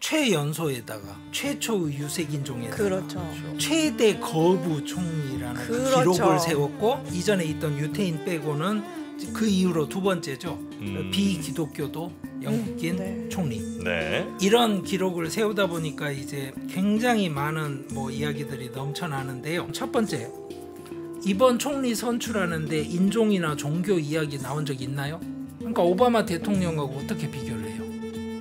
최연소에다가 최초의 유색인종에다가 그렇죠. 최대 거부 총리라는 그렇죠. 기록을 세웠고 이전에 있던 유태인 빼고는 그 이후로 두 번째죠. 비기독교도 영국인 네. 총리. 네. 이런 기록을 세우다 보니까 이제 굉장히 많은 이야기들이 넘쳐나는데요. 첫 번째, 이번 총리 선출하는데 인종이나 종교 이야기 나온 적 있나요? 그러니까 오바마 대통령하고 어떻게 비교를 해요?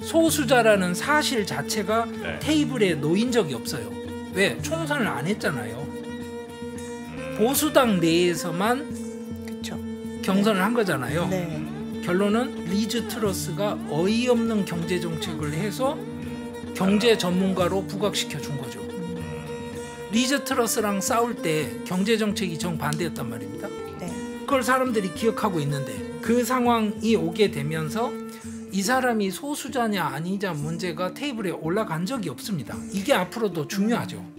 소수자라는 사실 자체가 네. 테이블에 놓인 적이 없어요. 왜? 총선을 안 했잖아요. 보수당 내에서만 그렇죠. 경선을 한 거잖아요. 네. 결론은 리즈 트러스가 어이없는 경제 정책을 해서 경제 전문가로 부각시켜 준 거죠. 리즈 트러스랑 싸울 때 경제 정책이 정반대였단 말입니다. 네. 그걸 사람들이 기억하고 있는데 그 상황이 오게 되면서 이 사람이 소수자냐 아니냐 문제가 테이블에 올라간 적이 없습니다. 이게 앞으로도 중요하죠.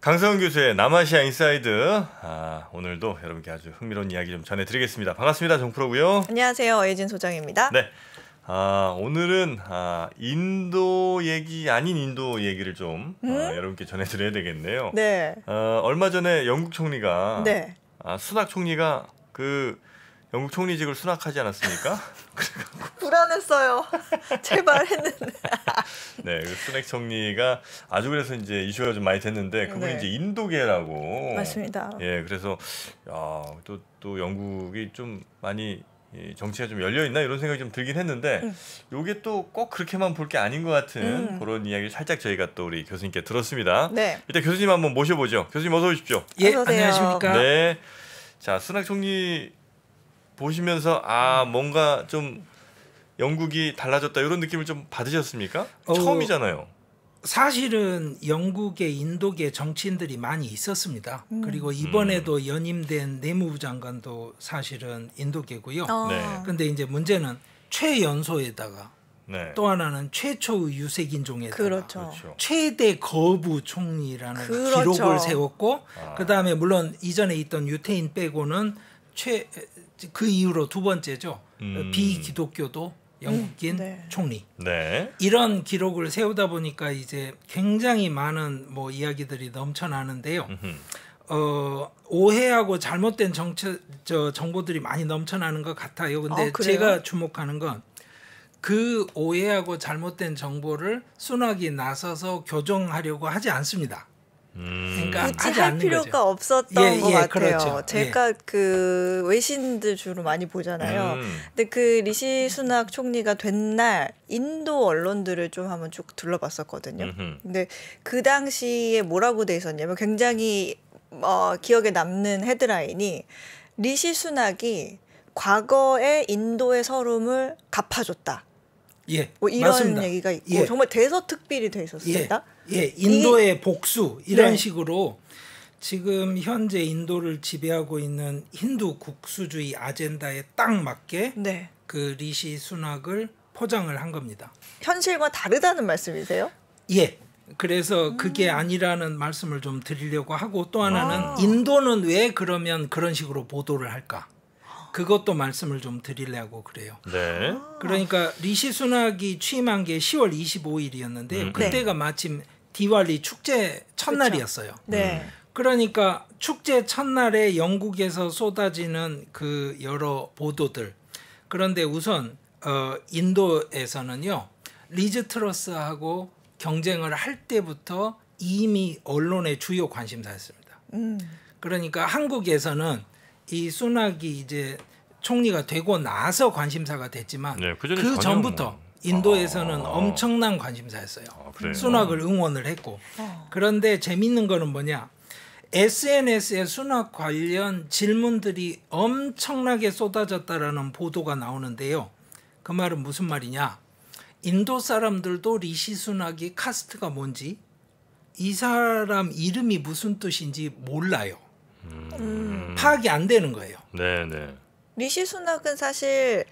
강성훈 교수의 남아시아 인사이드. 오늘도 여러분께 아주 흥미로운 이야기 좀 전해드리겠습니다. 반갑습니다. 정프로고요. 안녕하세요. 예진 소장입니다. 네. 오늘은 인도 얘기 아닌 인도 얘기를 좀 여러분께 전해드려야 되겠네요. 네. 얼마 전에 영국 총리가 네. 수낙 총리가 그 영국 총리직을 수낙하지 않았습니까? 불안했어요. 제발 했는데. 네, 그 수낙 총리가 아주 그래서 이제 이슈가 좀 많이 됐는데 그분이 네. 이제 인도계라고. 맞습니다. 예, 그래서 또 영국이 좀 많이 정치가 좀 열려 있나 이런 생각이 좀 들긴 했는데 요게 또 꼭 그렇게만 볼 게 아닌 것 같은 그런 이야기를 살짝 저희가 또 우리 교수님께 들었습니다. 네. 일단 교수님 한번 모셔보죠. 교수님 어서 오십시오. 예, 어서 오세요. 안녕하십니까? 네. 자, 수낙 총리 보시면서 뭔가 좀 영국이 달라졌다 이런 느낌을 좀 받으셨습니까? 처음이잖아요. 사실은 영국의 인도계 정치인들이 많이 있었습니다. 그리고 이번에도 연임된 내무부 장관도 사실은 인도계고요. 네. 근데 이제 문제는 최연소에다가 네. 또 하나는 최초의 유색인종에다가 그렇죠. 최대 거부 총리라는 그렇죠. 기록을 세웠고 그다음에 물론 이전에 있던 유태인 빼고는 그 이후로 두 번째죠. 비기독교도 영국인 네. 총리. 네. 이런 기록을 세우다 보니까 이제 굉장히 많은 이야기들이 넘쳐나는데요. 오해하고 잘못된 정보들이 많이 넘쳐나는 것 같아요. 근데 그래요? 제가 주목하는 건 그 오해하고 잘못된 정보를 수낙이 나서서 교정하려고 하지 않습니다. 그러니까 굳이 하지 할 않는 필요가 거죠. 없었던 것 같아요. 그렇죠. 제가 그 외신들 주로 많이 보잖아요. 근데 그 리시 수낙 총리가 된 날 인도 언론들을 좀 한번 쭉 둘러봤었거든요. 근데 그 당시에 뭐라고 돼 있었냐면 굉장히 기억에 남는 헤드라인이 리시 수낙이 과거의 인도의 서름을 갚아줬다. 예, 뭐 이런 맞습니다. 얘기가 있고 예. 정말 대서특필이 돼 있었습니다. 인도의 복수 이런 네. 식으로 지금 현재 인도를 지배하고 있는 힌두 국수주의 아젠다에 딱 맞게 네. 그 리시 수낙을 포장을 한 겁니다. 현실과 다르다는 말씀이세요? 예. 그래서 그게 아니라는 말씀을 좀 드리려고 하고 또 하나는 인도는 왜 그러면 그런 식으로 보도를 할까? 그것도 말씀을 좀 드리려고 그래요. 네. 그러니까 리시 수낙이 취임한 게 10월 25일이었는데 그때가 마침 디왈리 축제 첫날이었어요. 네. 그러니까 축제 첫날에 영국에서 쏟아지는 그 여러 보도들. 그런데 우선 인도에서는요. 리즈 트러스하고 경쟁을 할 때부터 이미 언론의 주요 관심사였습니다. 그러니까 한국에서는 이 수낙이 이제 총리가 되고 나서 관심사가 됐지만 네, 그 전부터 인도에서는 엄청난 관심사였어요. 그래요? 수낙을 응원을 했고 그런데 재밌는 거는 뭐냐 SNS에 수낙 관련 질문들이 엄청나게 쏟아졌다라는 보도가 나오는데요. 그 말은 무슨 말이냐 인도 사람들도 리시 수낙이 카스트가 뭔지 이 사람 이름이 무슨 뜻인지 몰라요. 파악이 안 되는 거예요. 네, 네. 리시 수낙은 사실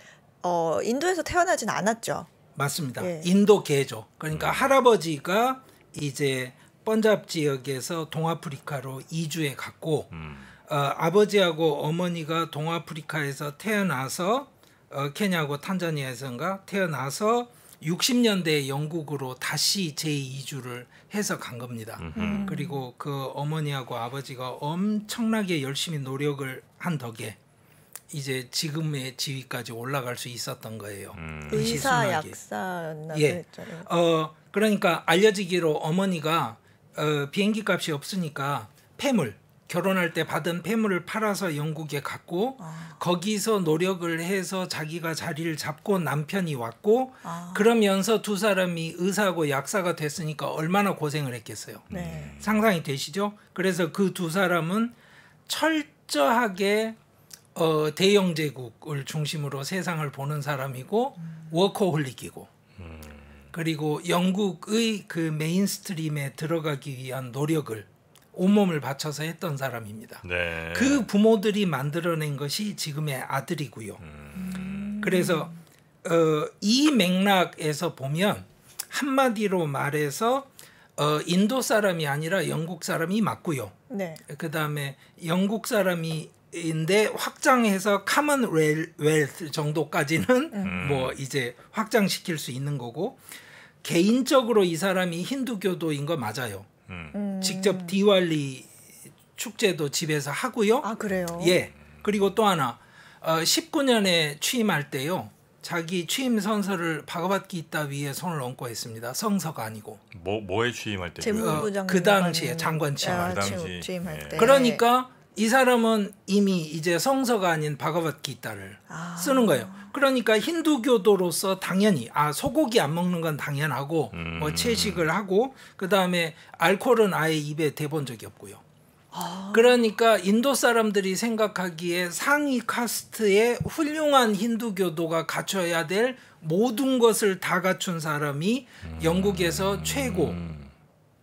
인도에서 태어나진 않았죠. 맞습니다. 예. 인도계죠. 그러니까 할아버지가 이제 번잡 지역에서 동아프리카로 이주해 갔고 아버지하고 어머니가 동아프리카에서 태어나서 케냐하고 탄자니아에서인가 태어나서 60년대에 영국으로 다시 재2주를 해서 간 겁니다. 그리고 그 어머니하고 아버지가 엄청나게 열심히 노력을 한 덕에 이제 지금의 지위까지 올라갈 수 있었던 거예요. 의사 약사였나 예. 그랬잖아요. 그러니까 알려지기로 어머니가 비행기 값이 없으니까 폐물 결혼할 때 받은 폐물을 팔아서 영국에 갔고 거기서 노력을 해서 자기가 자리를 잡고 남편이 왔고 그러면서 두 사람이 의사하고 약사가 됐으니까 얼마나 고생을 했겠어요. 네. 상상이 되시죠? 그래서 그 두 사람은 철저하게 대영 제국을 중심으로 세상을 보는 사람이고 워커홀릭이고 그리고 영국의 그 메인스트림에 들어가기 위한 노력을 온몸을 바쳐서 했던 사람입니다. 네. 그 부모들이 만들어낸 것이 지금의 아들이고요. 그래서 이 맥락에서 보면 한마디로 말해서 인도 사람이 아니라 영국 사람이 맞고요. 네. 그다음에 영국 사람인데 확장해서 커먼웰스 정도까지는 뭐 이제 확장시킬 수 있는 거고 개인적으로 이 사람이 힌두교도인 거 맞아요. 직접 디왈리 축제도 집에서 하고요. 아 그래요? 예. 그리고 또 하나 19년에 취임할 때요. 자기 취임 선서를 바가바기타 위에 손을 얹고 했습니다. 성서가 아니고. 뭐에 취임할 때? 재무부 장관 그 당시에 장관 취임할 그 당시. 취임할 예. 때. 그러니까 이 사람은 이미 이제 성서가 아닌 바가바기타를 쓰는 거예요. 그러니까 힌두교도로서 당연히 소고기 안 먹는 건 당연하고 뭐 채식을 하고 그다음에 알코올은 아예 입에 대본 적이 없고요. 그러니까 인도 사람들이 생각하기에 상위 카스트의 훌륭한 힌두교도가 갖춰야 될 모든 것을 다 갖춘 사람이 영국에서 최고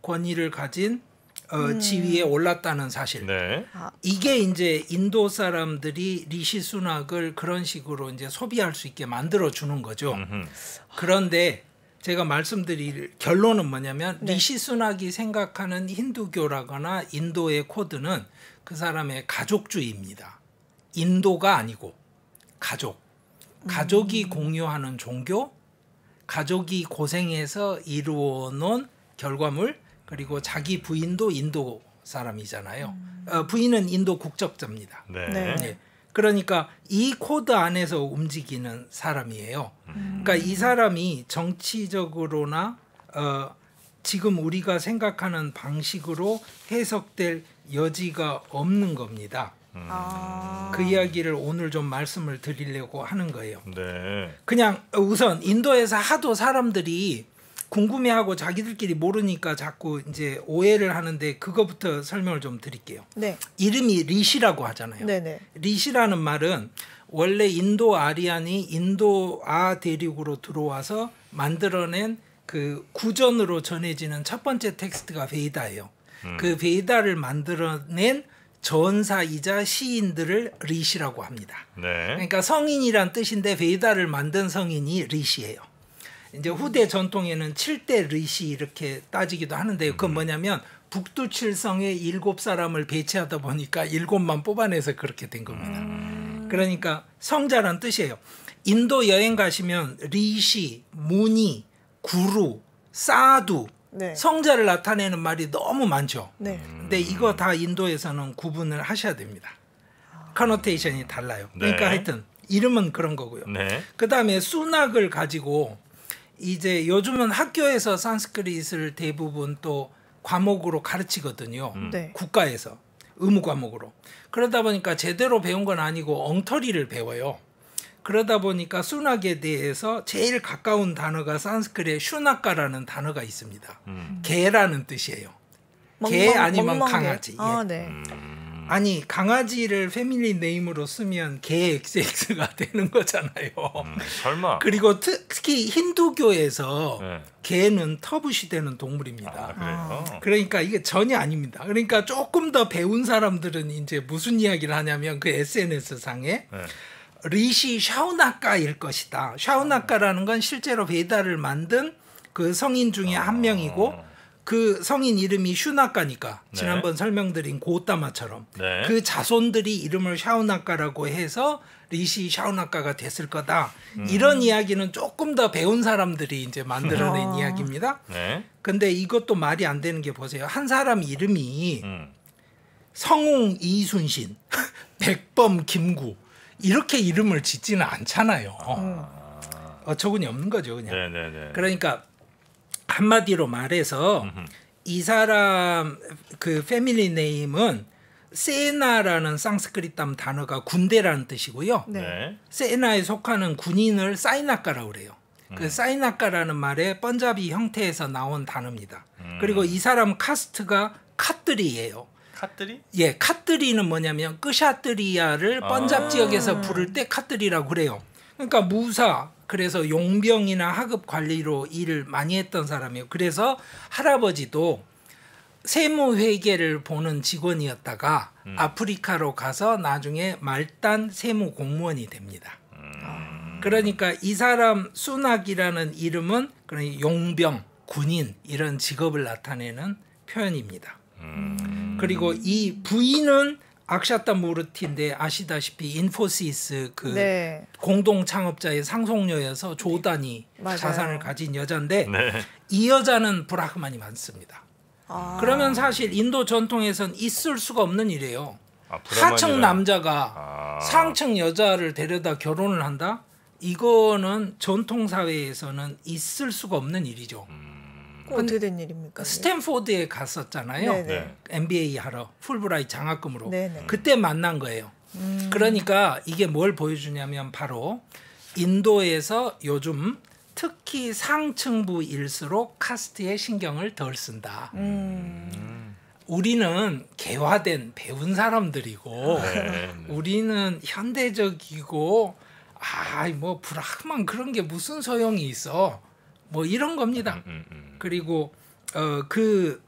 권위를 가진 지위에 올랐다는 사실. 네. 이게 이제 인도 사람들이 리시 수낙을 그런 식으로 이제 소비할 수 있게 만들어 주는 거죠. 그런데 제가 말씀드릴 결론은 뭐냐면 네. 리시 수낙이 생각하는 힌두교라거나 인도의 코드는 그 사람의 가족주의입니다. 인도가 아니고 가족. 가족이 공유하는 종교, 가족이 고생해서 이루어 놓은 결과물 그리고 자기 부인도 인도 사람이잖아요. 부인은 인도 국적자입니다. 네. 네. 네. 그러니까 이 코드 안에서 움직이는 사람이에요. 그러니까 이 사람이 정치적으로나 지금 우리가 생각하는 방식으로 해석될 여지가 없는 겁니다. 그 이야기를 오늘 좀 말씀을 드리려고 하는 거예요. 네. 그냥 우선 인도에서 하도 사람들이 궁금해하고 자기들끼리 모르니까 자꾸 이제 오해를 하는데 그거부터 설명을 좀 드릴게요. 네. 이름이 리시라고 하잖아요. 네네. 리시라는 말은 원래 인도 아리안이 인도아 대륙으로 들어와서 만들어낸 그 구전으로 전해지는 첫 번째 텍스트가 베이다예요. 그 베이다를 만들어낸 전사이자 시인들을 리시라고 합니다. 네. 그러니까 성인이란 뜻인데 베이다를 만든 성인이 리시예요. 이제 후대 전통에는 7대 리시 이렇게 따지기도 하는데요. 그건 뭐냐면 북두칠성에 7사람을 배치하다 보니까 7만 뽑아내서 그렇게 된 겁니다. 그러니까 성자란 뜻이에요. 인도 여행 가시면 리시, 무니, 구루, 사두 네. 성자를 나타내는 말이 너무 많죠. 네. 근데 이거 다 인도에서는 구분을 하셔야 됩니다. 커노테이션이 달라요. 그러니까 네. 하여튼 이름은 그런 거고요. 네. 그다음에 수낙을 가지고 이제 요즘은 학교에서 산스크릿을 대부분 또 과목으로 가르치거든요. 네. 국가에서 의무 과목으로. 그러다 보니까 제대로 배운 건 아니고 엉터리를 배워요. 그러다 보니까 수낙에 대해서 제일 가까운 단어가 산스크릿 슈나카라는 단어가 있습니다. 개라는 뜻이에요. 개 아니면 멍멍개. 강아지. 아, 예. 네. 아니 강아지를 패밀리 네임으로 쓰면 개 XX가 되는 거잖아요. 설마. 그리고 특히 힌두교에서 네. 개는 터부시되는 동물입니다. 그래요? 그러니까 이게 전혀 아닙니다. 그러니까 조금 더 배운 사람들은 이제 무슨 이야기를 하냐면 그 SNS 상에 네. 리시 샤우나카일 것이다. 샤우나카라는 건 실제로 베다를 만든 그 성인 중에 한 명이고 그 성인 이름이 슈나카니까 지난번 설명드린 고따마처럼 그 자손들이 이름을 샤우나카라고 해서 리시 샤우나카가 됐을 거다. 이런 이야기는 조금 더 배운 사람들이 이제 만들어낸 이야기입니다. 근데 이것도 말이 안 되는 게 보세요. 한 사람 이름이 성웅 이순신, 백범 김구 이렇게 이름을 짓지는 않잖아요. 어처구니 없는 거죠, 그냥. 그러니까 한마디로 말해서 이 사람 그 패밀리 네임은 세나라는 상스크리트 단어가 군대라는 뜻이고요. 세나에 속하는 군인을 사이나카라고 그래요. 그 사이나카라는 말의 번자비 형태에서 나온 단어입니다. 그리고 이 사람 카스트가 카뜨리예요. 카뜨리? 예, 카뜨리는 뭐냐면 끄샤뜨리아를 번잡 지역에서 부를 때 카뜨리라고 그래요. 그러니까 무사, 그래서 용병이나 하급 관리로 일을 많이 했던 사람이에요. 그래서 할아버지도 세무 회계를 보는 직원이었다가 아프리카로 가서 나중에 말단 세무 공무원이 됩니다. 그러니까 이 사람 수낙이라는 이름은 그런 용병, 군인 이런 직업을 나타내는 표현입니다. 그리고 이 부인은 악샤타 무르티인데 아시다시피 인포시스 그 공동 창업자의 상속녀여서 조단위 자산을 가진 여자인데 이 여자는 브라흐만이 많습니다. 그러면 사실 인도 전통에선 있을 수가 없는 일이에요. 하층 남자가 상층 여자를 데려다 결혼을 한다? 이거는 전통 사회에서는 있을 수가 없는 일이죠. 어떻게 된 일입니까? 스탠포드에 갔었잖아요. MBA 하러 풀브라이트 장학금으로. 그때 만난 거예요. 그러니까 이게 뭘 보여주냐면 바로 인도에서 요즘 특히 상층부일수록 카스트에 신경을 덜 쓴다. 우리는 개화된 배운 사람들이고 우리는 현대적이고 뭐 브라흐만 그런 게 무슨 소용이 있어. 뭐 이런 겁니다. 그리고 그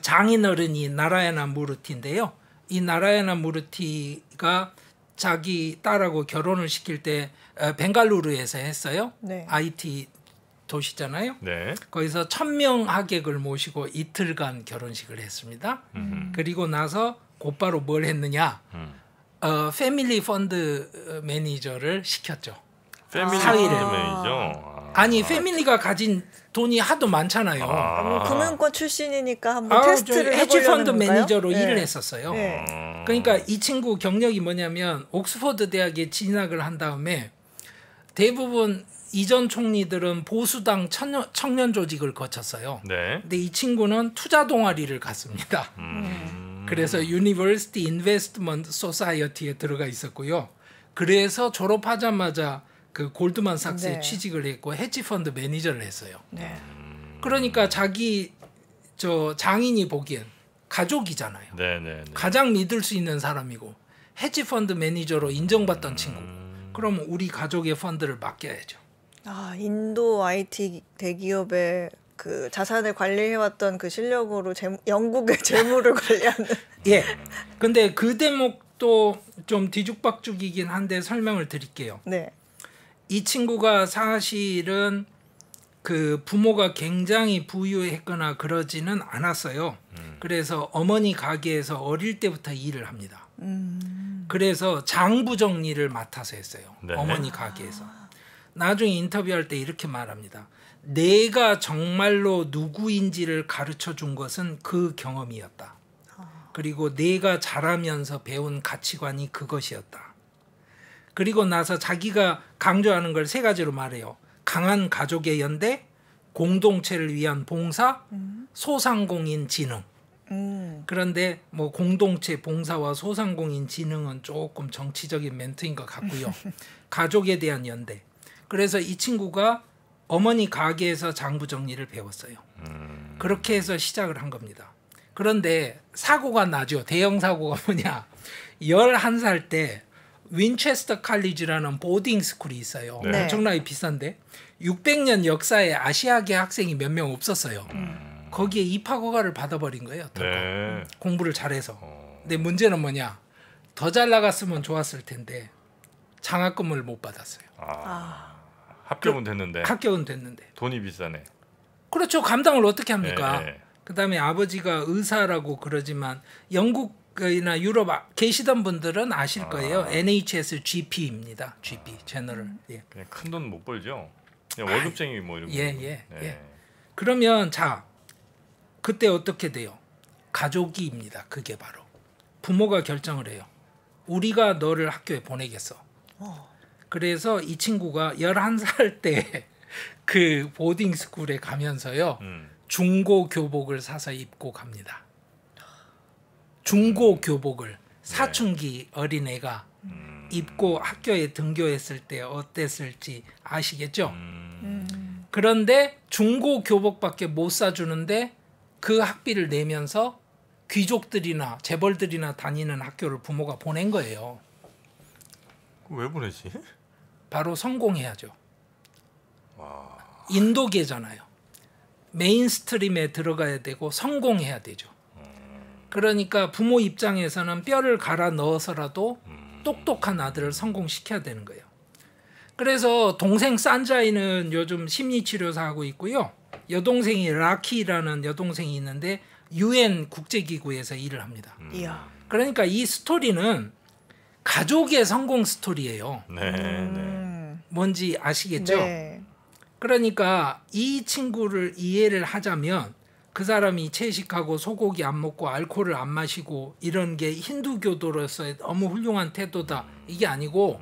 장인어른이 나라야나 무르티인데요. 이 나라야나 무르티가 자기 딸하고 결혼을 시킬 때 벵갈루루에서 했어요. IT 도시잖아요. 거기서 1000명 하객을 모시고 이틀간 결혼식을 했습니다. 그리고 나서 곧바로 뭘 했느냐? 패밀리 펀드 매니저를 시켰죠. 패밀리 펀드 매니저? 아니 패밀리가 가진 돈이 하도 많잖아요. 금융권 출신이니까 한번 테스트를 해보려는 헤지펀드 건가요? 매니저로 일을 했었어요. 그러니까 이 친구 경력이 뭐냐면 옥스퍼드 대학에 진학을 한 다음에 대부분 이전 총리들은 보수당 청년 조직을 거쳤어요. 근데 이 친구는 투자 동아리를 갔습니다. 그래서 University Investment Society에 들어가 있었고요. 그래서 졸업하자마자 그 골드만삭스에 취직을 했고 헤지펀드 매니저를 했어요. 그러니까 자기 저 장인이 보기엔 가족이잖아요. 가장 믿을 수 있는 사람이고 헤지펀드 매니저로 인정받던 친구고 그럼 우리 가족의 펀드를 맡겨야죠. 인도 IT 대기업의 그 자산을 관리해왔던 그 실력으로 영국의 재물을 관리하는. 근데 그 대목도 좀 뒤죽박죽이긴 한데 설명을 드릴게요. 이 친구가 사실은 그 부모가 굉장히 부유했거나 그러지는 않았어요. 그래서 어머니 가게에서 어릴 때부터 일을 합니다. 그래서 장부 정리를 맡아서 했어요. 어머니 가게에서. 나중에 인터뷰할 때 이렇게 말합니다. 내가 정말로 누구인지를 가르쳐 준 것은 그 경험이었다. 그리고 내가 자라면서 배운 가치관이 그것이었다. 그리고 나서 자기가 강조하는 걸 3가지로 말해요. 강한 가족의 연대, 공동체를 위한 봉사, 소상공인 진흥. 그런데 뭐 공동체 봉사와 소상공인 진흥은 조금 정치적인 멘트인 것 같고요. 가족에 대한 연대. 그래서 이 친구가 어머니 가게에서 장부 정리를 배웠어요. 그렇게 해서 시작을 한 겁니다. 그런데 사고가 나죠. 대형 사고가 뭐냐. 11살 때 윈체스터 칼리지라는 보딩 스쿨이 있어요. 엄청나게 비싼데 600년 역사에 아시아계 학생이 몇 명 없었어요. 거기에 입학 허가를 받아버린 거예요. 공부를 잘해서. 근데 문제는 뭐냐. 더 잘 나갔으면 좋았을 텐데 장학금을 못 받았어요. 합격은 됐는데. 합격은 됐는데. 돈이 비싸네. 그렇죠. 감당을 어떻게 합니까? 네. 그다음에 아버지가 의사라고 그러지만 영국이나 유럽 계시던 분들은 아실 거예요. NHS GP입니다. GP 제너럴. 예. 그냥 큰 돈 못 벌죠. 그냥 월급쟁이 뭐 이런 거. 예. 그러면 자 그때 어떻게 돼요? 가족이입니다. 그게 바로 부모가 결정을 해요. 우리가 너를 학교에 보내겠어. 그래서 이 친구가 11살 때 그 보딩 스쿨에 가면서요. 중고 교복을 사서 입고 갑니다. 중고 교복을 사춘기 어린애가 입고 학교에 등교했을 때 어땠을지 아시겠죠? 그런데 중고 교복밖에 못 사주는데 그 학비를 내면서 귀족들이나 재벌들이나 다니는 학교를 부모가 보낸 거예요. 왜 보내지? 바로 성공해야죠. 와. 인도계잖아요. 메인스트림에 들어가야 되고 성공해야 되죠. 그러니까 부모 입장에서는 뼈를 갈아 넣어서라도 똑똑한 아들을 성공시켜야 되는 거예요. 그래서 동생 산자이는 요즘 심리치료사 하고 있고요. 여동생이 라키라는 여동생이 있는데 UN 국제기구에서 일을 합니다. 이야. 그러니까 이 스토리는 가족의 성공 스토리예요. 네. 뭔지 아시겠죠? 네. 그러니까 이 친구를 이해를 하자면 그 사람이 채식하고 소고기 안 먹고 알코올을 안 마시고 이런 게 힌두교도로서의 너무 훌륭한 태도다. 이게 아니고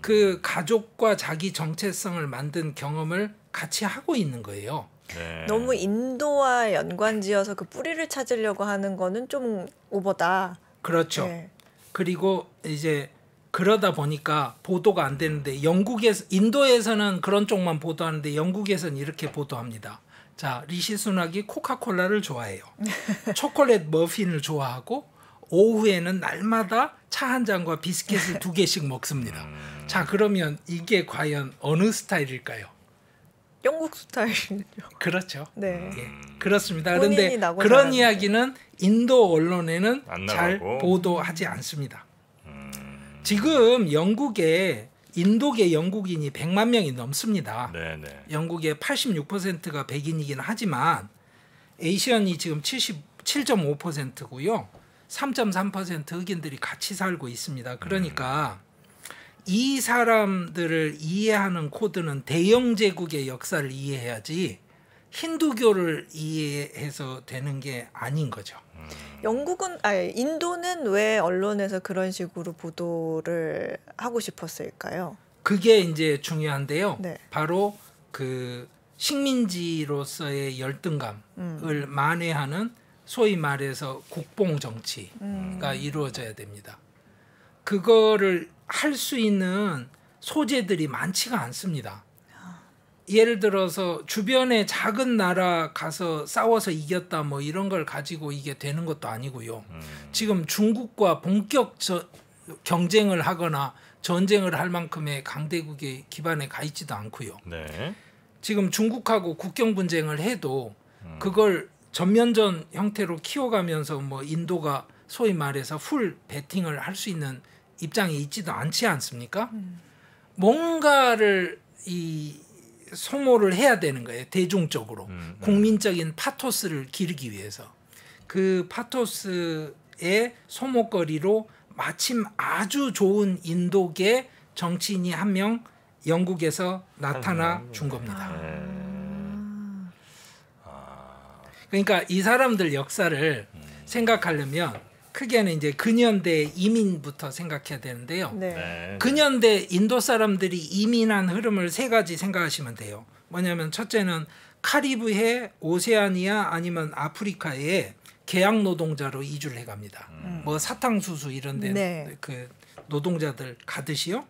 그 가족과 자기 정체성을 만든 경험을 같이 하고 있는 거예요. 네. 너무 인도와 연관지어서 그 뿌리를 찾으려고 하는 거는 좀 오버다. 그렇죠. 네. 그리고 이제 그러다 보니까 보도가 안 되는데 인도에서는 그런 쪽만 보도하는데 영국에서는 이렇게 보도합니다. 자, 리시 수낙이 코카콜라를 좋아해요. 초콜릿 머핀을 좋아하고 오후에는 날마다 차 한 잔과 비스킷을 2개씩 먹습니다. 자, 그러면 이게 과연 어느 스타일일까요? 영국 스타일이죠. 그렇죠. 네. 예, 그렇습니다. 본인이 그런데 나고 그런 자랐는데. 이야기는 인도 언론에는 안 잘 나가고. 보도하지 않습니다. 지금 인도계 영국인이 100만 명이 넘습니다. 네네. 영국의 86%가 백인이긴 하지만 에이시언이 지금 77.5%고요. 3.3% 흑인들이 같이 살고 있습니다. 그러니까 이 사람들을 이해하는 코드는 대영 제국의 역사를 이해해야지 힌두교를 이해해서 되는 게 아닌 거죠. 인도는 왜 언론에서 그런 식으로 보도를 하고 싶었을까요? 그게 이제 중요한데요. 네. 바로 그 식민지로서의 열등감을 만회하는 소위 말해서 국뽕 정치가 이루어져야 됩니다. 그거를 할 수 있는 소재들이 많지가 않습니다. 예를 들어서 주변에 작은 나라 가서 싸워서 이겼다 뭐 이런 걸 가지고 이게 되는 것도 아니고요. 지금 중국과 본격 경쟁을 하거나 전쟁을 할 만큼의 강대국의 기반에 가 있지도 않고요. 네. 지금 중국하고 국경 분쟁을 해도 그걸 전면전 형태로 키워가면서 뭐 인도가 소위 말해서 풀 배팅을 할 수 있는 입장에 있지도 않지 않습니까? 뭔가를 소모를 해야 되는 거예요. 대중적으로. 국민적인 파토스를 기르기 위해서. 그 파토스의 소모거리로 마침 아주 좋은 인도계 정치인이 한 명 영국에서 나타나 준 겁니다. 그러니까 이 사람들 역사를 생각하려면 크게는 이제 근현대 이민부터 생각해야 되는데요. 네. 근현대 인도 사람들이 이민한 흐름을 3가지 생각하시면 돼요. 뭐냐면 첫째는 카리브해, 오세아니아 아니면 아프리카에 계약 노동자로 이주를 해갑니다. 뭐 사탕수수 이런 데 네. 그 노동자들 가듯이요.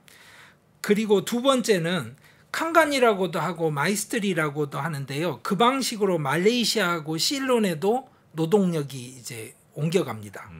그리고 두 번째는 칸간이라고도 하고 마이스트리라고도 하는데요. 그 방식으로 말레이시아하고 실론에도 노동력이 이제 옮겨갑니다.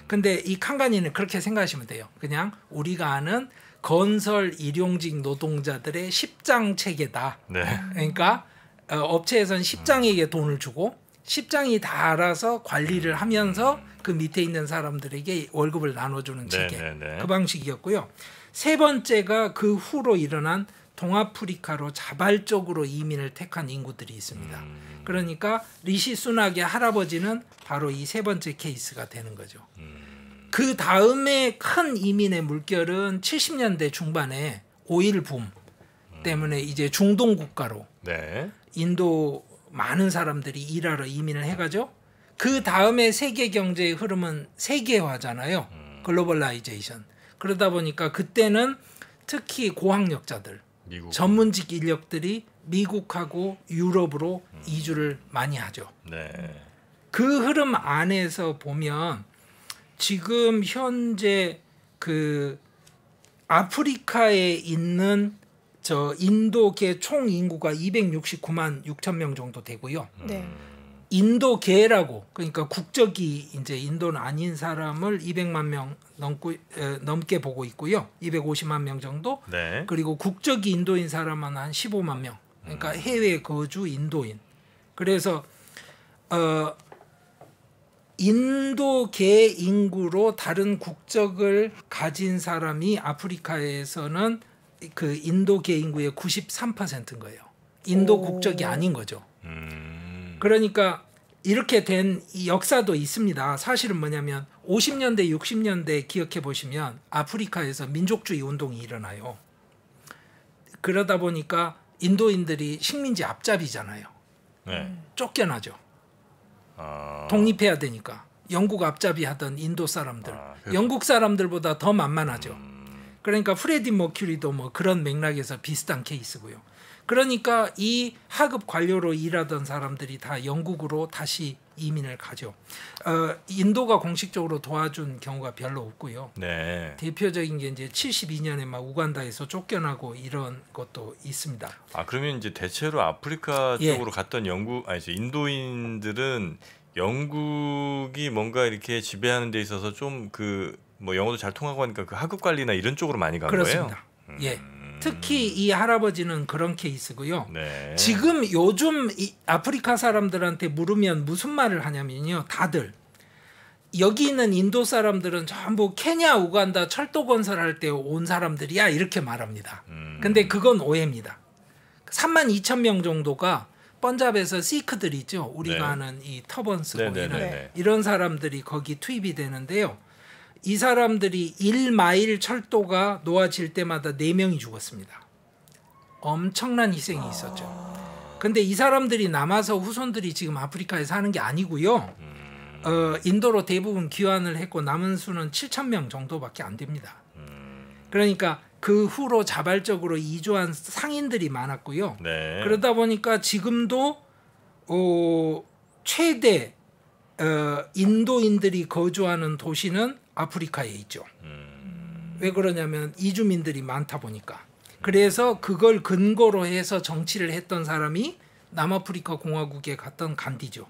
근데 이 칸간이는 그렇게 생각하시면 돼요. 그냥 우리가 아는 건설 일용직 노동자들의 십장 체계다. 네. 그러니까 업체에서는 십장에게 돈을 주고 십장이 다 알아서 관리를 하면서 그 밑에 있는 사람들에게 월급을 나눠주는 체계. 네. 그 방식이었고요. 세 번째가 그 후로 일어난 동아프리카로 자발적으로 이민을 택한 인구들이 있습니다. 그러니까 리시 수낙의 할아버지는 바로 이 세 번째 케이스가 되는 거죠. 그 다음에 큰 이민의 물결은 70년대 중반에 오일 붐 때문에 이제 중동 국가로 네. 인도 많은 사람들이 일하러 이민을 해가죠. 그 다음에 세계 경제의 흐름은 세계화잖아요. 글로벌라이제이션. 그러다 보니까 그때는 특히 고학력자들, 미국. 전문직 인력들이 미국하고 유럽으로 이주를 많이 하죠. 네. 그 흐름 안에서 보면 지금 현재 그 아프리카에 있는 저 인도계 총 인구가 269만 6천 명 정도 되고요. 네. 인도계라고 그러니까 국적이 이제 인도는 아닌 사람을 200만 명 넘게 보고 있고요. 250만 명 정도. 네. 그리고 국적이 인도인 사람은 한 15만 명. 그러니까 해외 거주 인도인. 그래서 인도계 인구로 다른 국적을 가진 사람이 아프리카에서는 그 인도계 인구의 93%인 거예요. 인도 국적이 아닌 거죠. 그러니까 이렇게 된 이 역사도 있습니다. 사실은 뭐냐면 50년대, 60년대 기억해 보시면 아프리카에서 민족주의 운동이 일어나요. 그러다 보니까 인도인들이 식민지 앞잡이잖아요. 네. 쫓겨나죠. 독립해야 되니까. 영국 앞잡이 하던 인도 사람들. 영국 사람들보다 더 만만하죠. 그러니까 프레디 머큐리도 뭐 그런 맥락에서 비슷한 케이스고요. 그러니까 이 하급 관료로 일하던 사람들이 다 영국으로 다시 이민을 가죠. 인도가 공식적으로 도와준 경우가 별로 없고요. 네. 대표적인 게 이제 72년에 막 우간다에서 쫓겨나고 이런 것도 있습니다. 아 그러면 이제 대체로 아프리카 쪽으로 갔던 인도인들은 영국이 뭔가 이렇게 지배하는 데 있어서 좀 그 뭐 영어도 잘 통하고 하니까 그 하급 관리나 이런 쪽으로 많이 간 그렇습니다. 거예요. 예. 특히 이 할아버지는 그런 케이스고요. 네. 지금 요즘 이 아프리카 사람들한테 물으면 무슨 말을 하냐면요. 다들 여기 있는 인도 사람들은 전부 케냐, 우간다 철도 건설할 때 온 사람들이야 이렇게 말합니다. 근데 그건 오해입니다. 3만 2천 명 정도가 번잡에서 시크들 있죠. 우리가 네. 아는 이 터번 쓰고 네. 이런 사람들이 거기 투입이 되는데요. 이 사람들이 1마일 철도가 놓아질 때마다 4명이 죽었습니다. 엄청난 희생이 있었죠. 근데 이 사람들이 남아서 후손들이 지금 아프리카에 사는 게 아니고요. 인도로 대부분 귀환을 했고 남은 수는 7천 명 정도밖에 안 됩니다. 그러니까 그 후로 자발적으로 이주한 상인들이 많았고요. 네. 그러다 보니까 지금도 최대 인도인들이 거주하는 도시는 아프리카에 있죠. 왜 그러냐면 이주민들이 많다 보니까. 그래서 그걸 근거로 해서 정치를 했던 사람이 남아프리카 공화국에 갔던 간디죠.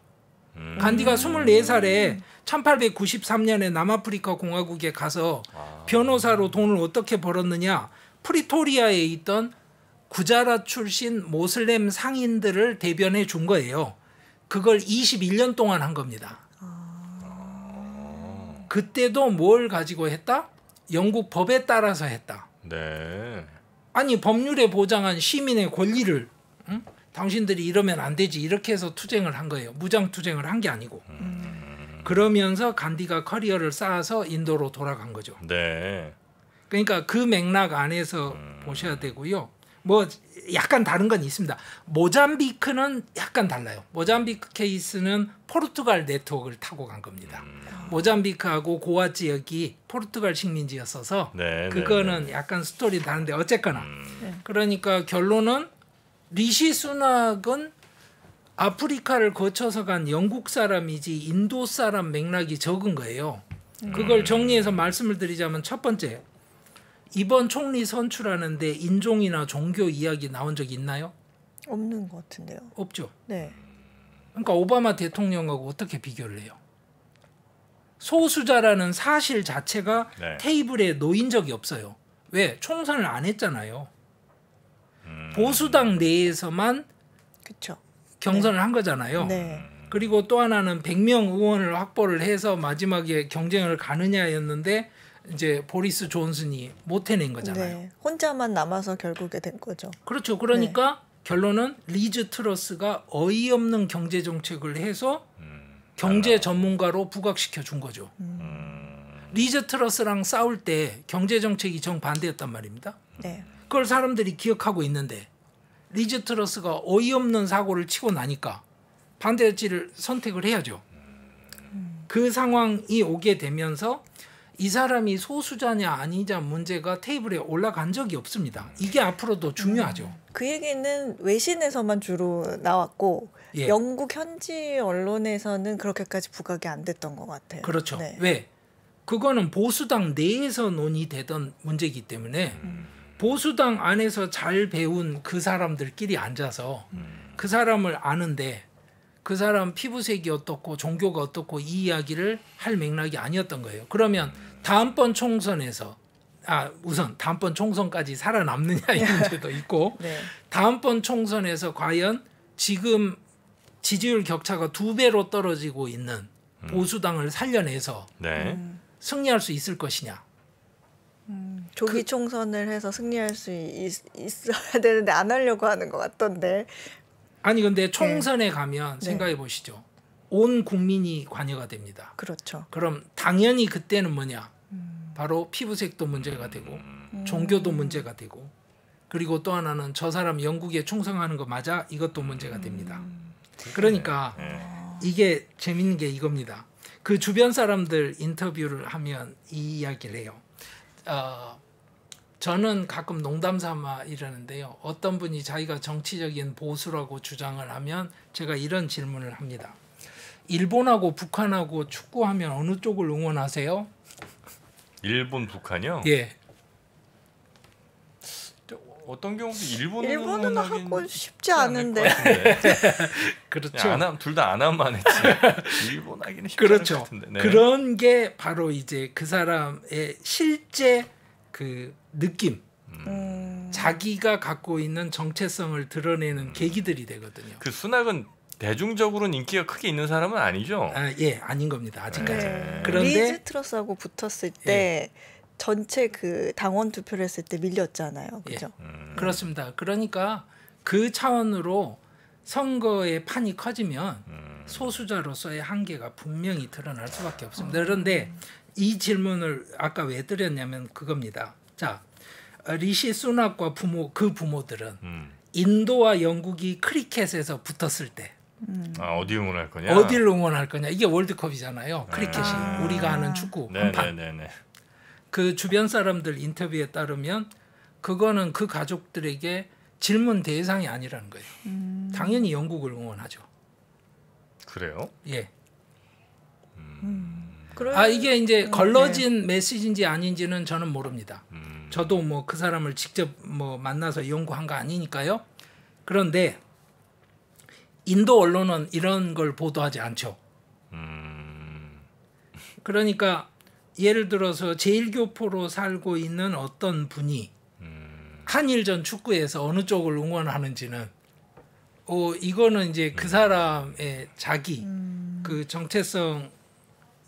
간디가 24살에 1893년에 남아프리카 공화국에 가서 변호사로 돈을 어떻게 벌었느냐. 프리토리아에 있던 구자라 출신 모슬렘 상인들을 대변해 준 거예요. 그걸 21년 동안 한 겁니다. 그때도 뭘 가지고 했다? 영국 법에 따라서 했다. 네. 아니 법률에 보장한 시민의 권리를 당신들이 이러면 안 되지 이렇게 해서 투쟁을 한 거예요. 무장 투쟁을 한 게 아니고. 그러면서 간디가 커리어를 쌓아서 인도로 돌아간 거죠. 네. 그러니까 그 맥락 안에서 보셔야 되고요. 뭐 약간 다른 건 있습니다. 모잠비크는 약간 달라요. 모잠비크 케이스는 포르투갈 네트워크를 타고 간 겁니다. 모잠비크하고 고아 지역이 포르투갈 식민지였어서 그거는 약간 스토리 다른데 어쨌거나 그러니까 결론은 리시 수낙은 아프리카를 거쳐서 간 영국 사람이지 인도 사람 맥락이 적은 거예요. 그걸 정리해서 말씀을 드리자면 첫 번째 이번 총리 선출하는데 인종이나 종교 이야기 나온 적 있나요? 없는 것 같은데요. 없죠. 네. 그러니까 오바마 대통령하고 어떻게 비교를 해요? 소수자라는 사실 자체가 테이블에 놓인 적이 없어요. 왜? 총선을 안 했잖아요. 보수당 내에서만 그쵸. 경선을 한 거잖아요. 네. 그리고 또 하나는 100명 의원을 확보를 해서 마지막에 경쟁을 가느냐였는데 이제 보리스 존슨이 못 해낸 거잖아요. 네. 혼자만 남아서 결국에 된 거죠. 그렇죠. 그러니까 결론은 리즈 트러스가 어이없는 경제 정책을 해서 경제 전문가로 부각시켜 준 거죠. 리즈 트러스랑 싸울 때 경제 정책이 정반대였단 말입니다. 네. 그걸 사람들이 기억하고 있는데 리즈 트러스가 어이없는 사고를 치고 나니까 반대지를 선택을 해야죠. 그 상황이 오게 되면서 이 사람이 소수자냐 아니냐 문제가 테이블에 올라간 적이 없습니다. 이게 앞으로도 중요하죠. 그 얘기는 외신에서만 주로 나왔고 예. 영국 현지 언론에서는 그렇게까지 부각이 안 됐던 것 같아요. 그렇죠. 네. 왜? 그거는 보수당 내에서 논의되던 문제이기 때문에 보수당 안에서 잘 배운 그 사람들끼리 앉아서 그 사람을 아는데 그 사람 피부색이 어떻고 종교가 어떻고 이 이야기를 할 맥락이 아니었던 거예요. 그러면 다음번 총선에서 우선 다음번 총선까지 살아남느냐 이 문제도 있고 네. 다음번 총선에서 과연 지금 지지율 격차가 2배로 떨어지고 있는 보수당을 살려내서 네. 승리할 수 있을 것이냐. 조기 총선을 해서 승리할 수 있어야 되는데 안 하려고 하는 것 같던데. 아니 근데 총선에 가면 생각해 보시죠. 온 국민이 관여가 됩니다. 그렇죠. 그럼 당연히 그때는 뭐냐? 바로 피부색도 문제가 되고 종교도 문제가 되고 그리고 또 하나는 저 사람 영국에 충성하는 거 맞아? 이것도 문제가 됩니다. 그러니까 이게 재밌는 게 이겁니다. 그 주변 사람들 인터뷰를 하면 이 이야기를 해요. 저는 가끔 농담 삼아 이러는데요. 어떤 분이 자기가 정치적인 보수라고 주장을 하면 제가 이런 질문을 합니다. 일본하고 북한하고 축구하면 어느 쪽을 응원하세요? 일본, 북한이요? 예. 어떤 경우도 일본은 일본은 응원하긴 하고 싶지 않은데. 그렇죠. 둘 다 안 하면 안 했지. 일본 하기는 쉽지 그렇죠. 않을 것 같은데. 네. 그런 게 바로 이제 그 사람의 실제 그 느낌, 자기가 갖고 있는 정체성을 드러내는 계기들이 되거든요. 그 순학은 대중적으로는 인기가 크게 있는 사람은 아니죠. 예, 아닌 겁니다. 아직까지. 네. 그런데 리즈 트러스하고 붙었을 때 전체 그 당원 투표를 했을 때 밀렸잖아요. 그죠? 그렇습니다. 그러니까 그 차원으로 선거의 판이 커지면 소수자로서의 한계가 분명히 드러날 수밖에 없습니다. 그런데 이 질문을 아까 왜 드렸냐면 그겁니다. 자, 리시 수낙과 그 부모들은 인도와 영국이 크리켓에서 붙었을 때 어디 응원할 거냐? 어디를 응원할 거냐? 이게 월드컵이잖아요. 크리켓이 우리가 하는 축구 한판. 그 주변 사람들 인터뷰에 따르면 그거는 그 가족들에게 질문 대상이 아니라는 거예요. 당연히 영국을 응원하죠. 그래요? 예. 이게 이제 걸러진 메시지인지 아닌지는 저는 모릅니다. 저도 뭐 그 사람을 직접 뭐 만나서 연구한 거 아니니까요. 그런데 인도 언론은 이런 걸 보도하지 않죠. 그러니까 예를 들어서 제1교포로 살고 있는 어떤 분이 한일전 축구에서 어느 쪽을 응원하는지는 이거는 이제 그 사람의 자기 그 정체성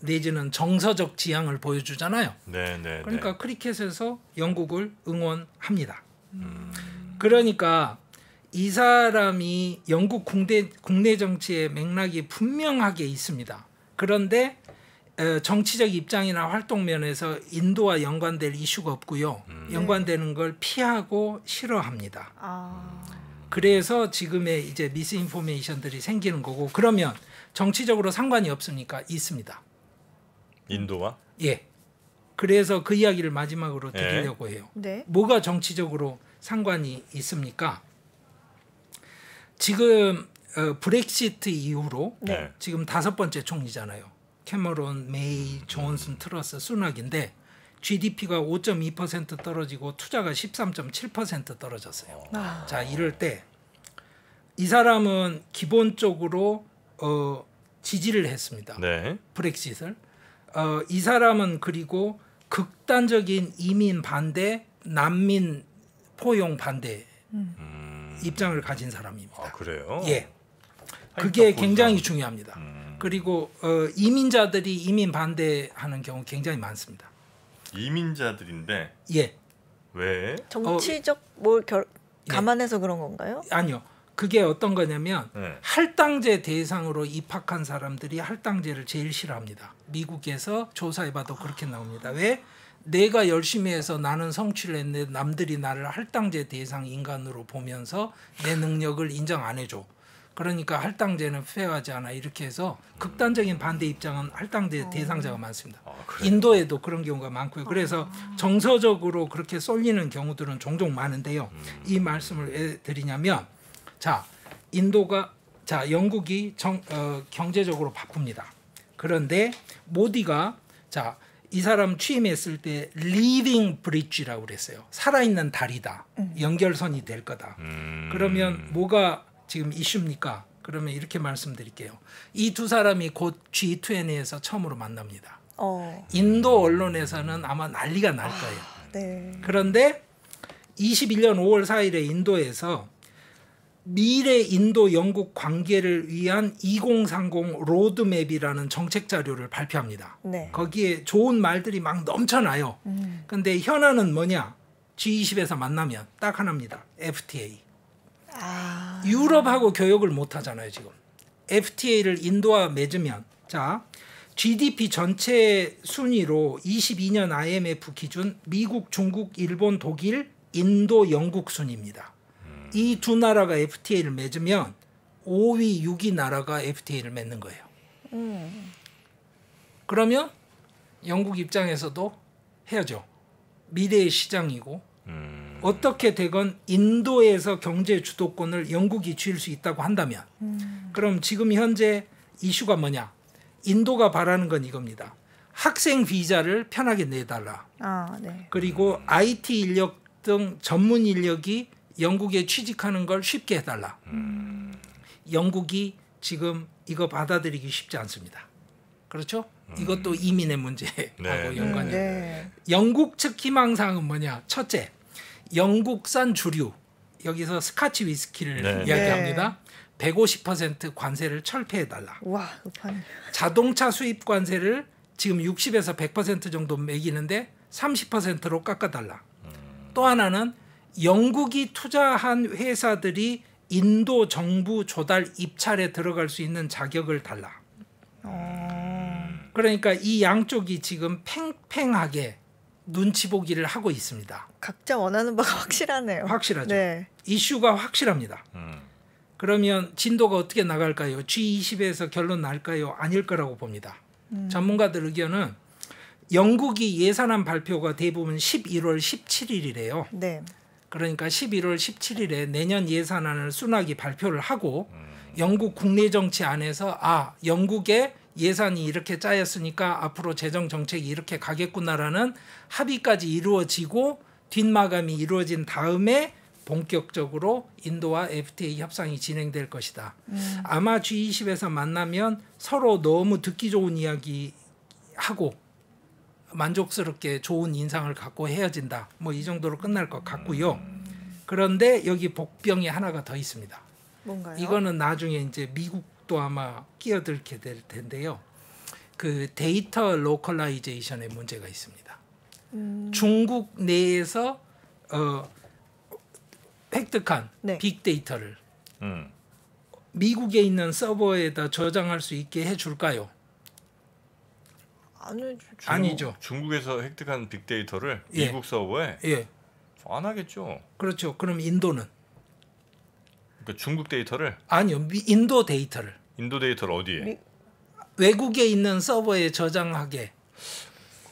내지는 정서적 지향을 보여주잖아요. 그러니까 크리켓에서 영국을 응원합니다. 그러니까 이 사람이 영국 국내 정치의 맥락이 분명하게 있습니다. 그런데 정치적 입장이나 활동 면에서 인도와 연관될 이슈가 없고요. 연관되는 걸 피하고 싫어합니다. 그래서 지금의 이제 미스인포메이션들이 생기는 거고 그러면 정치적으로 상관이 없으니까 있습니다. 인도와? 예. 그래서 그 이야기를 마지막으로 드리려고 해요. 네. 뭐가 정치적으로 상관이 있습니까? 지금 브렉시트 이후로 지금 5번째 총리잖아요. 캐머런, 메이, 존슨, 트러스, 수낙인데 GDP가 5.2% 떨어지고 투자가 13.7% 떨어졌어요. 자, 이럴 때 이 사람은 기본적으로 지지를 했습니다. 브렉시트를. 이 사람은 그리고 극단적인 이민 반대, 난민 포용 반대 입장을 가진 사람입니다. 그래요? 예. 그게 굉장히 중요합니다. 그리고 이민자들이 이민 반대하는 경우 굉장히 많습니다. 이민자들인데 예. 왜? 정치적 감안해서 그런 건가요? 아니요. 그게 어떤 거냐면 네. 할당제 대상으로 입학한 사람들이 할당제를 제일 싫어합니다. 미국에서 조사해봐도 그렇게 나옵니다. 왜? 내가 열심히 해서 나는 성취를 했는데 남들이 나를 할당제 대상 인간으로 보면서 내 능력을 인정 안 해줘. 그러니까 할당제는 페어하지 않아. 이렇게 해서 극단적인 반대 입장은 할당제 대상자가 많습니다. 인도에도 그런 경우가 많고요. 그래서 정서적으로 그렇게 쏠리는 경우들은 종종 많은데요. 이 말씀을 왜 드리냐면 자, 영국이 경제적으로 바쁩니다. 그런데 모디가 이 사람 취임했을 때 리빙 브릿지라고 그랬어요. 살아있는 다리다. 연결선이 될 거다. 그러면 뭐가 지금 이슈입니까? 그러면 이렇게 말씀드릴게요. 이 두 사람이 곧 G20에서 처음으로 만납니다. 인도 언론에서는 아마 난리가 날 거예요. 네. 그런데 21년 5월 4일에 인도에서 미래 인도 영국 관계를 위한 2030 로드맵이라는 정책 자료를 발표합니다. 네. 거기에 좋은 말들이 막 넘쳐나요. 근데 현안은 뭐냐? G20에서 만나면 딱 하나입니다. FTA. 유럽하고 교역을 못 하잖아요, 지금. FTA를 인도와 맺으면 GDP 전체 순위로 22년 IMF 기준 미국, 중국, 일본, 독일, 인도, 영국 순입니다. 이 두 나라가 FTA를 맺으면 5위, 6위 나라가 FTA를 맺는 거예요. 그러면 영국 입장에서도 해야죠. 미래의 시장이고 어떻게 되건 인도에서 경제 주도권을 영국이 쥘 수 있다고 한다면 그럼 지금 현재 이슈가 뭐냐? 인도가 바라는 건 이겁니다. 학생 비자를 편하게 내달라. 네. 그리고 IT 인력 등 전문 인력이 영국에 취직하는 걸 쉽게 해달라. 영국이 지금 이거 받아들이기 쉽지 않습니다. 그렇죠? 이것도 이민의 문제하고 연관이. 영국 측 희망사항은 뭐냐? 첫째, 영국산 주류. 여기서 스카치 위스키를 이야기합니다. 150% 관세를 철폐해달라. 와, 급하네. 자동차 수입 관세를 지금 60에서 100% 정도 매기는데 30%로 깎아달라. 또 하나는 영국이 투자한 회사들이 인도 정부 조달 입찰에 들어갈 수 있는 자격을 달라. 그러니까 이 양쪽이 지금 팽팽하게 눈치 보기를 하고 있습니다. 각자 원하는 바가 확실하네요. 확실하죠. 네. 이슈가 확실합니다. 그러면 진도가 어떻게 나갈까요? G20에서 결론 날까요? 아닐 거라고 봅니다. 전문가들 의견은 영국이 예산안 발표가 대부분 11월 17일이래요. 네. 그러니까 11월 17일에 내년 예산안을 순하게 발표를 하고 영국 국내 정치 안에서 영국의 예산이 이렇게 짜였으니까 앞으로 재정 정책이 이렇게 가겠구나라는 합의까지 이루어지고 뒷마감이 이루어진 다음에 본격적으로 인도와 FTA 협상이 진행될 것이다. 아마 G20에서 만나면 서로 너무 듣기 좋은 이야기 하고 만족스럽게 좋은 인상을 갖고 헤어진다. 뭐 이 정도로 끝날 것 같고요. 그런데 여기 복병이 하나가 더 있습니다. 뭔가요? 이거는 나중에 이제 미국도 아마 끼어들게 될 텐데요. 그 데이터 로컬라이제이션의 문제가 있습니다. 중국 내에서 획득한 빅데이터를 미국에 있는 서버에다 저장할 수 있게 해줄까요? 아니죠. 중국에서 획득한 빅데이터를 미국 서버에 안 하겠죠. 그렇죠. 그럼 인도는? 그러니까 중국 데이터를? 아니요. 인도 데이터를. 인도 데이터를 어디에? 외국에 있는 서버에 저장하게.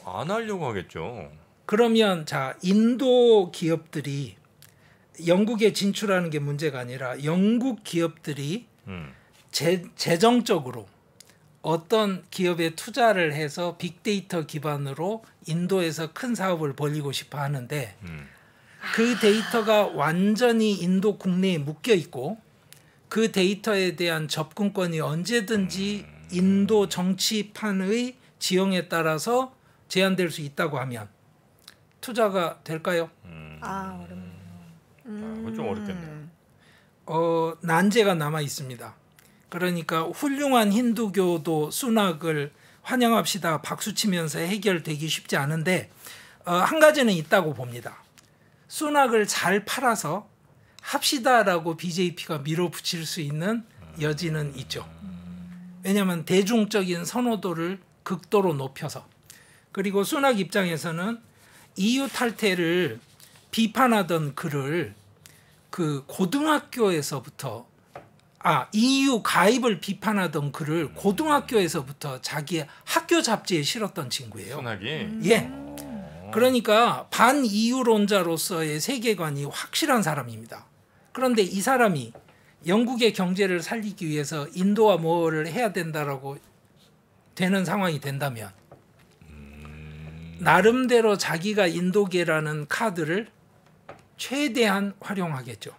안 하려고 하겠죠. 그러면 인도 기업들이 영국에 진출하는 게 문제가 아니라 영국 기업들이 재정적으로 어떤 기업에 투자를 해서 빅데이터 기반으로 인도에서 큰 사업을 벌이고 싶어 하는데 그 데이터가 완전히 인도 국내에 묶여 있고 그 데이터에 대한 접근권이 언제든지 인도 정치판의 지형에 따라서 제한될 수 있다고 하면 투자가 될까요? 어렵네요. 그건 좀 어렵겠네요. 난제가 남아 있습니다. 그러니까 훌륭한 힌두교도 수낙을 환영합시다 박수치면서 해결되기 쉽지 않은데 한 가지는 있다고 봅니다. 순학을 잘 팔아서 합시다라고 BJP가 밀어붙일 수 있는 여지는 있죠. 왜냐하면 대중적인 선호도를 극도로 높여서. 그리고 순학 입장에서는 EU 탈퇴를 비판하던 글을 그 고등학교에서부터 EU 가입을 비판하던 글을 고등학교에서부터 자기 학교 잡지에 실었던 친구예요. 순학이. 예. 그러니까 반 EU론자로서의 세계관이 확실한 사람입니다. 그런데 이 사람이 영국의 경제를 살리기 위해서 인도와 뭐를 해야 된다라고 되는 상황이 된다면 나름대로 자기가 인도계라는 카드를 최대한 활용하겠죠.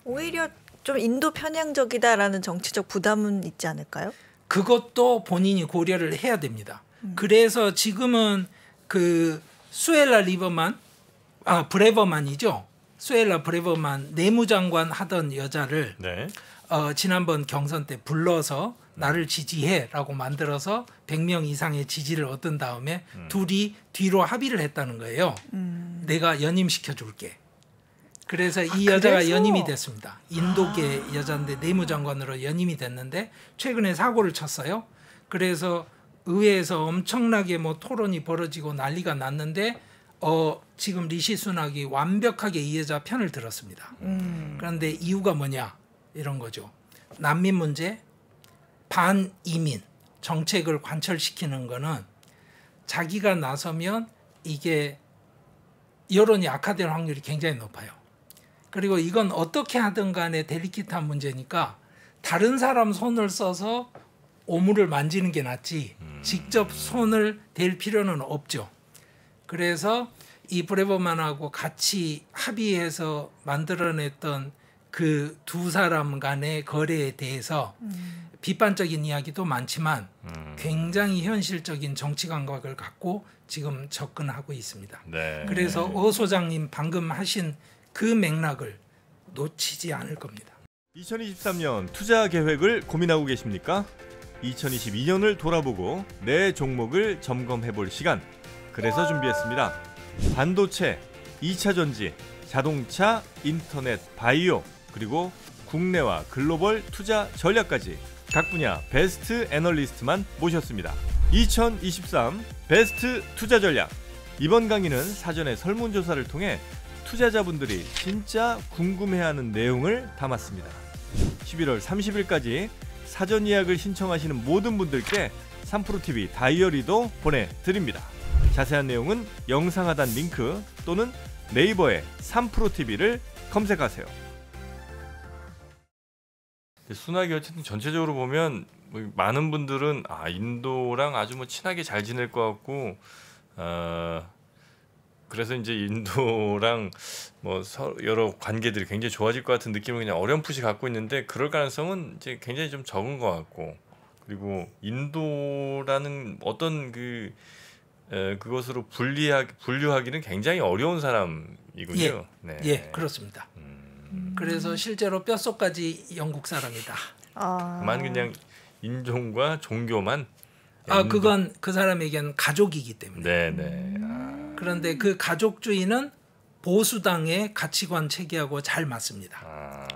오히려 좀 인도 편향적이다라는 정치적 부담은 있지 않을까요? 그것도 본인이 고려를 해야 됩니다. 그래서 지금은 그 수엘라 브레버만이죠. 수엘라 브레버만 내무장관 하던 여자를 네. 지난번 경선 때 불러서 나를 지지해라고 만들어서 100명 이상의 지지를 얻은 다음에 둘이 뒤로 합의를 했다는 거예요. 내가 연임시켜 줄게. 그래서 이 여자가 그래서? 연임이 됐습니다. 인도계 여자인데 내무장관으로 연임이 됐는데 최근에 사고를 쳤어요. 그래서 의회에서 엄청나게 뭐 토론이 벌어지고 난리가 났는데 지금 리시 수낙이 완벽하게 이 여자 편을 들었습니다. 그런데 이유가 뭐냐 이런 거죠. 난민 문제, 반이민 정책을 관철시키는 거는 자기가 나서면 이게 여론이 악화될 확률이 굉장히 높아요. 그리고 이건 어떻게 하든 간에 데리킷한 문제니까 다른 사람 손을 써서 오물을 만지는 게 낫지 직접 손을 댈 필요는 없죠. 그래서 이 브레버만하고 같이 합의해서 만들어냈던 그 두 사람 간의 거래에 대해서 비판적인 이야기도 많지만 굉장히 현실적인 정치 감각을 갖고 지금 접근하고 있습니다. 네. 그래서 오 소장님 방금 하신 그 맥락을 놓치지 않을 겁니다. 2023년 투자 계획을 고민하고 계십니까? 2022년을 돌아보고 내 종목을 점검해볼 시간. 그래서 준비했습니다. 반도체, 2차 전지, 자동차, 인터넷, 바이오, 그리고 국내와 글로벌 투자 전략까지 각 분야 베스트 애널리스트만 모셨습니다. 2023 베스트 투자 전략. 이번 강의는 사전에 설문조사를 통해 투자자분들이 진짜 궁금해하는 내용을 담았습니다. 11월 30일까지 사전 예약을 신청하시는 모든 분들께 3프로TV 다이어리도 보내드립니다. 자세한 내용은 영상 하단 링크 또는 네이버에 3프로TV를 검색하세요. 순학이 어쨌든 전체적으로 보면 많은 분들은 인도랑 아주 뭐 친하게 잘 지낼 것 같고 그래서 이제 인도랑 뭐 여러 관계들이 굉장히 좋아질 것 같은 느낌을 그냥 어렴풋이 갖고 있는데 그럴 가능성은 이제 굉장히 좀 적은 것 같고 그리고 인도라는 어떤 그것으로 분류하기는 굉장히 어려운 사람이군요. 예, 네. 예, 그렇습니다. 그래서 실제로 뼈속까지 영국 사람이다. 다만 그냥 인종과 종교만. 그건 그 사람에겐 가족이기 때문에. 네네. 그런데 그 가족주의는 보수당의 가치관 체계하고 잘 맞습니다.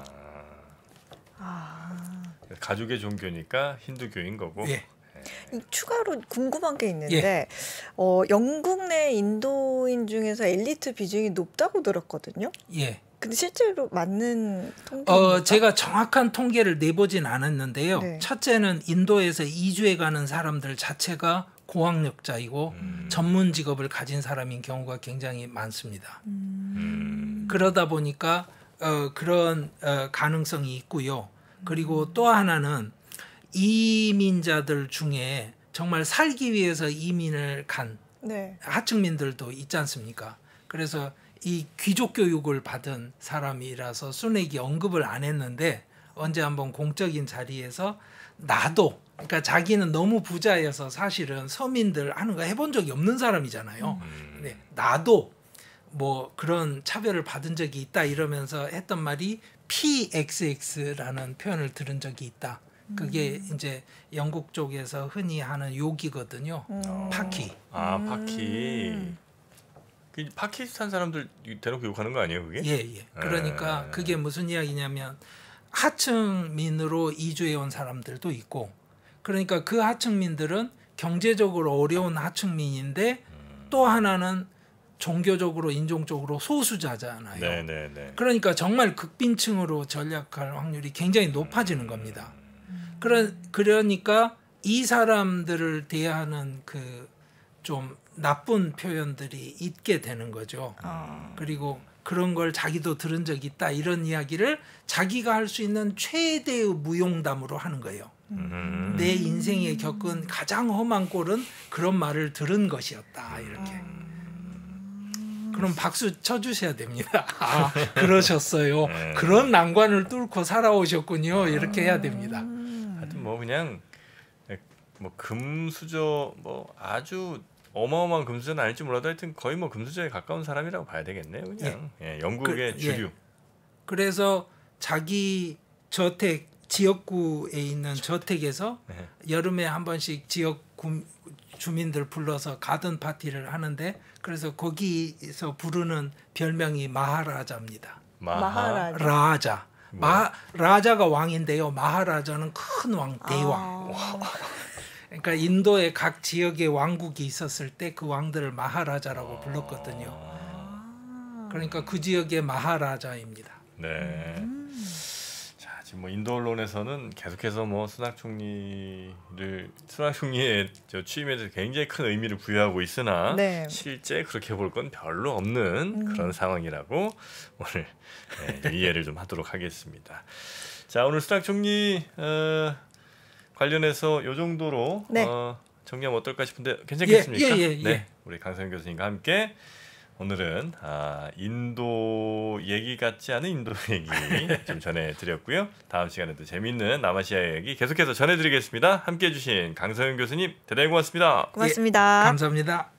가족의 종교니까 힌두교인 거고. 예. 추가로 궁금한 게 있는데 영국 내 인도인 중에서 엘리트 비중이 높다고 들었거든요. 예. 근데 실제로 맞는 통계입니까? 제가 정확한 통계를 내보진 않았는데요. 네. 첫째는 인도에서 이주해 가는 사람들 자체가 고학력자이고 전문 직업을 가진 사람인 경우가 굉장히 많습니다. 그러다 보니까 그런 가능성이 있고요. 그리고 또 하나는 이민자들 중에 정말 살기 위해서 이민을 간 네. 하층민들도 있지 않습니까? 그래서 이 귀족 교육을 받은 사람이라서 순액이 언급을 안 했는데 언제 한번 공적인 자리에서 나도 그러니까 자기는 너무 부자여서 사실은 서민들 하는 거 해본 적이 없는 사람이잖아요. 근데 나도 뭐 그런 차별을 받은 적이 있다 이러면서 했던 말이 PXX라는 표현을 들은 적이 있다. 그게 이제 영국 쪽에서 흔히 하는 욕이거든요. 파키. 파키. 파키스탄 사람들 대놓고 욕하는 거 아니에요, 그게? 예. 그러니까 그게 무슨 이야기냐면 하층민으로 이주해 온 사람들도 있고, 그러니까 그 하층민들은 경제적으로 어려운 하층민인데 또 하나는 종교적으로 인종적으로 소수자잖아요. 네네네. 그러니까 정말 극빈층으로 전락할 확률이 굉장히 높아지는 겁니다. 그러니까 이 사람들을 대하는 그 좀 나쁜 표현들이 있게 되는 거죠. 그리고 그런 걸 자기도 들은 적이 있다 이런 이야기를 자기가 할 수 있는 최대의 무용담으로 하는 거예요. 내 인생에 겪은 가장 험한 꼴은 그런 말을 들은 것이었다 이렇게. 그럼 박수 쳐주셔야 됩니다. 아, 그러셨어요. 네. 그런 난관을 뚫고 살아오셨군요. 이렇게 해야 됩니다. 하여튼 뭐 그냥 뭐 금수저 뭐 아주 어마어마한 금수저는 아닐지 몰라도 하여튼 거의 뭐 금수저에 가까운 사람이라고 봐야 되겠네요. 그냥 영국의 주류. 그래서 자기 저택 지역구에 있는 저택에서 여름에 한 번씩 지역 주민들 불러서 가든 파티를 하는데 그래서 거기서 부르는 별명이 마하라자입니다. 라자. 라자가 왕인데요. 마하라자는 큰 왕, 대왕. 그러니까 인도의 각 지역에 왕국이 있었을 때 그 왕들을 마하라자라고 불렀거든요. 그러니까 그 지역의 마하라자입니다. 네. 자, 지금 뭐 인도 언론에서는 계속해서 뭐 수낙 총리의 저 취임에 대해서 굉장히 큰 의미를 부여하고 있으나 네. 실제 그렇게 볼 건 별로 없는 그런 상황이라고 오늘 이해를 좀 하도록 하겠습니다. 자, 오늘 수낙 총리 관련해서 이 정도로 네. 정리하면 어떨까 싶은데 괜찮겠습니까? 예. 네, 우리 강성현 교수님과 함께 오늘은 인도 얘기 같지 않은 인도 얘기 좀 전해드렸고요. 다음 시간에도 재미있는 남아시아 얘기 계속해서 전해드리겠습니다. 함께해 주신 강성현 교수님 대단히 고맙습니다. 고맙습니다. 감사합니다.